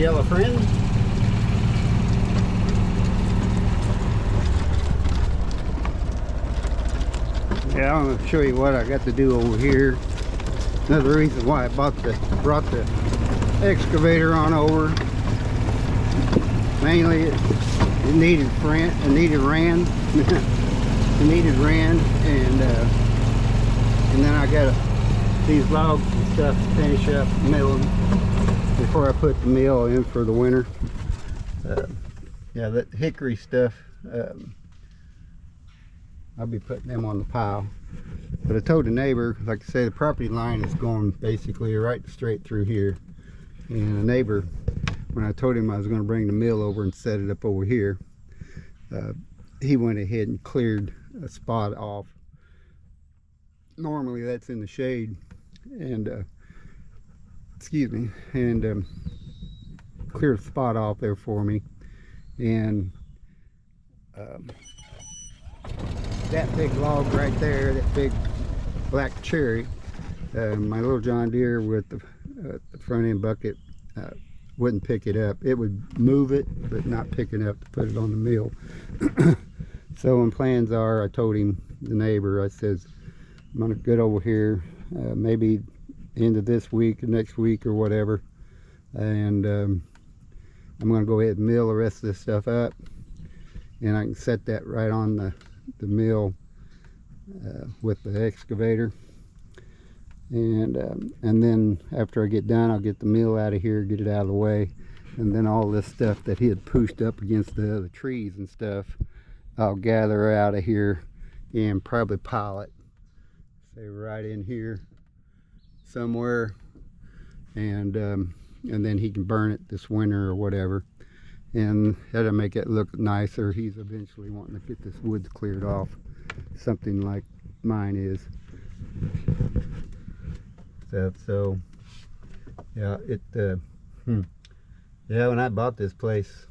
yellow friend. Yeah, I'm going to show you what I got to do over here. Another reason why I brought the excavator on over. Mainly it needed ran. It needed ran, and then I got these logs and stuff to finish up milling before I put the mill in for the winter. Yeah, that hickory stuff, I'll be putting them on the pile. But I told the neighbor, like I say, the property line is going basically right straight through here. And the neighbor, when I told him I was going to bring the mill over and set it up over here, he went ahead and cleared a spot off. Normally that's in the shade, and excuse me, and cleared a spot off there for me. And that big log right there, that big black cherry, my little John Deere with the front end bucket wouldn't pick it up. It would move it, but not pick it up to put it on the mill. So when plans are, I told him, the neighbor, I says, I'm gonna get over here, maybe end of this week or next week or whatever, and I'm gonna go ahead and mill the rest of this stuff up, and I can set that right on the mill with the excavator. And then after I get done, I'll get the mill out of here, get it out of the way, and then all this stuff that he had pushed up against the other trees and stuff, I'll gather out of here and probably pile it, say right in here somewhere, and then he can burn it this winter or whatever, and that'll make it look nicer. He's eventually wanting to get this wood cleared off, something like mine is. So yeah, yeah, when I bought this place,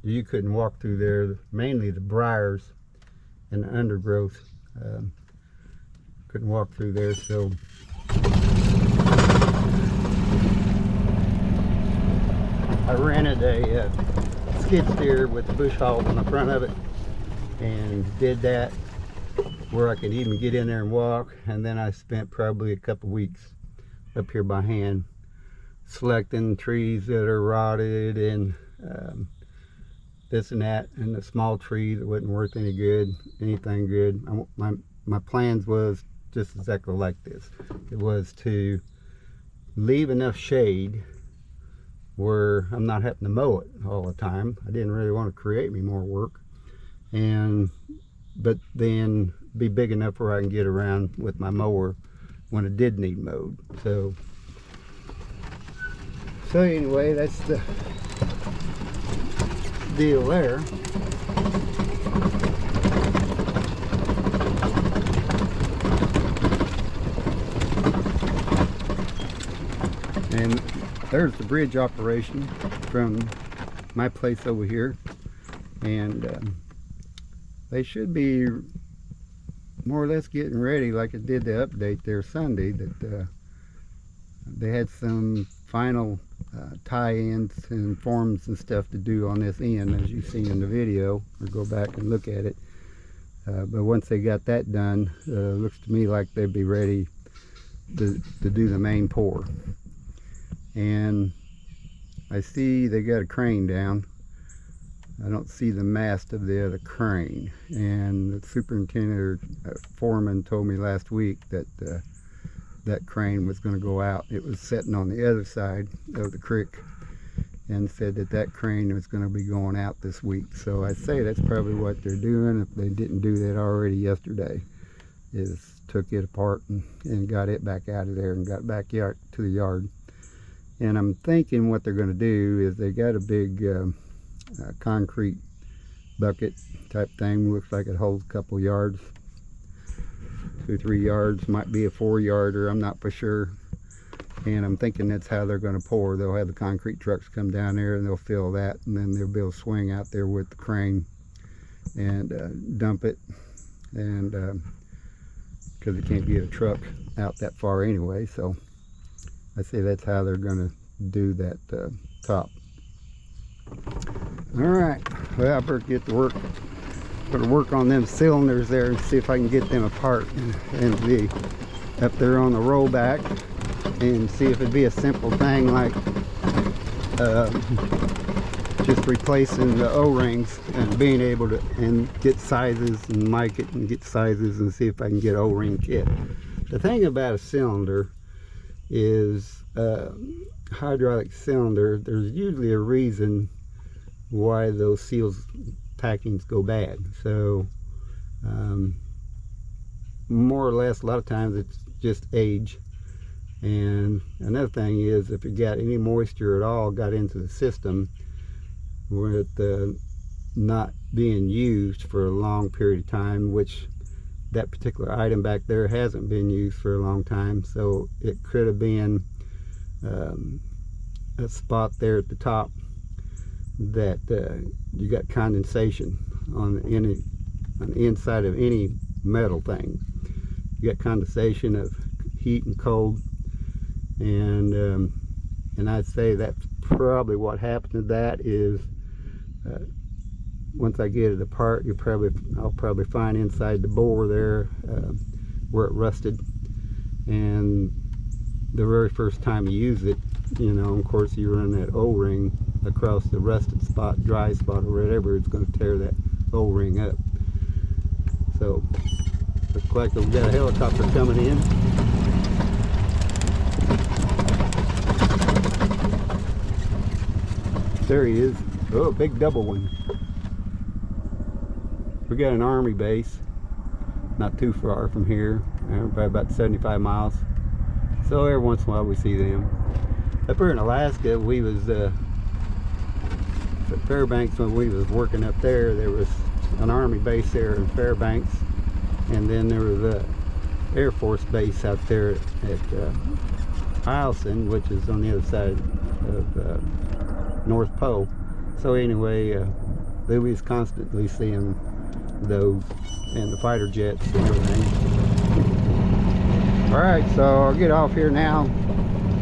you couldn't walk through there, mainly the briars and the undergrowth. Couldn't walk through there, so I rented a skid steer with the bush hog on the front of it, and did that where I could even get in there and walk. And then I spent probably a couple weeks up here by hand selecting trees that are rotted and this and that, and the small tree that wasn't worth anything good. My plans was just exactly like this. It was to leave enough shade where I'm not having to mow it all the time. I didn't really want to create me more work, but then be big enough where I can get around with my mower when it did need mowed. So anyway, that's the deal there. And there's the bridge operation from my place over here, and they should be more or less getting ready, like it did the update there Sunday, that they had some final tie-ins and forms and stuff to do on this end, as you see in the video, or go back and look at it. But once they got that done, looks to me like they'd be ready to do the main pour. And I see they got a crane down. I don't see the mast of the other crane, and the superintendent or foreman told me last week that that crane was going to go out. It was sitting on the other side of the creek, and said that crane was going to be going out this week. So I say that's probably what they're doing, if they didn't do that already yesterday, is took it apart and got it back out of there and got back to the yard. And I'm thinking what they're going to do is they got a big concrete bucket type thing. Looks like it holds a couple yards, 2 or 3 yards, might be a 4-yarder, I'm not for sure. And I'm thinking that's how they're going to pour. They'll have the concrete trucks come down there and they'll fill that, and then they'll be able to swing out there with the crane and dump it, and because they can't get a truck out that far anyway. So I say that's how they're going to do that top All right, well, I better get to work. Better work on them cylinders there and see if I can get them apart and be up there on the rollback, and see if it'd be a simple thing like just replacing the O-rings and being able to get sizes and mic it and get sizes and see if I can get O-ring kit. The thing about a cylinder is hydraulic cylinder, there's usually a reason why those seals packings go bad. So more or less a lot of times it's just age. And another thing is, if you got any moisture at all got into the system with not being used for a long period of time, which that particular item back there hasn't been used for a long time, so it could have been a spot there at the top that you got condensation on the inside of any metal thing. You got condensation of heat and cold, and I'd say that's probably what happened to that. Is once I get it apart, I'll probably find inside the bore there where it rusted, and the very first time you use it, you know, of course you run that O-ring across the rusted spot, dry spot, or whatever, it's going to tear that O-ring up. So looks like we've got a helicopter coming in. There he is. Oh, big double one. We got an Army base not too far from here, probably about 75 miles. So every once in a while we see them. Up here in Alaska, we was at Fairbanks, when we was working up there, there was an Army base there in Fairbanks, and then there was a Air Force base out there at Eielson, which is on the other side of North Pole. So anyway, we was constantly seeing those and the fighter jets and everything. All right, so I'll get off here now,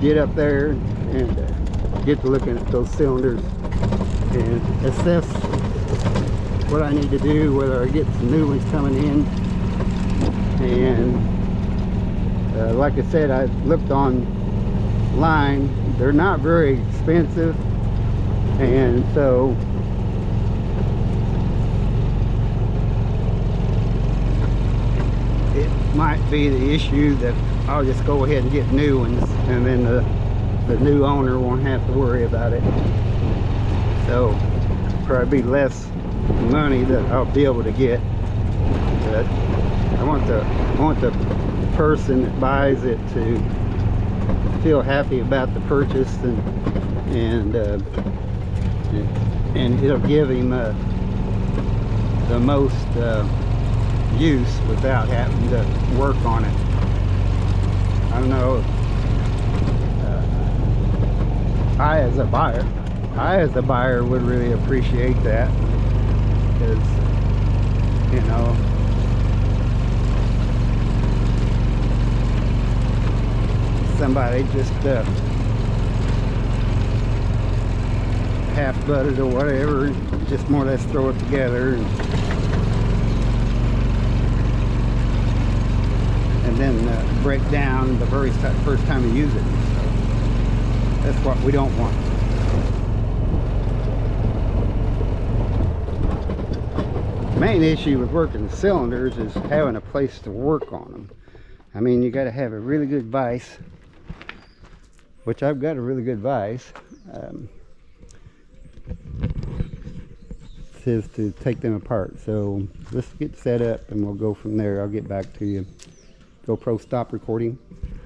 get up there and get to looking at those cylinders and assess what I need to do, whether I get some new ones coming in. And like I said, I looked online. They're not very expensive, and so it might be the issue that I'll just go ahead and get new ones, and then the new owner won't have to worry about it. So probably be less money that I'll be able to get, but I want the person that buys it to feel happy about the purchase, and it'll give him the most use without having to work on it. I don't know. I as a buyer would really appreciate that, because, you know, somebody just half butted or whatever, just more or less throw it together and then break down the very first time you use it. So that's what we don't want. The main issue with working the cylinders is having a place to work on them. I mean, you got to have a really good vise, which I've got a really good vise. Says to take them apart. So let's get set up and we'll go from there. I'll get back to you. GoPro, stop recording.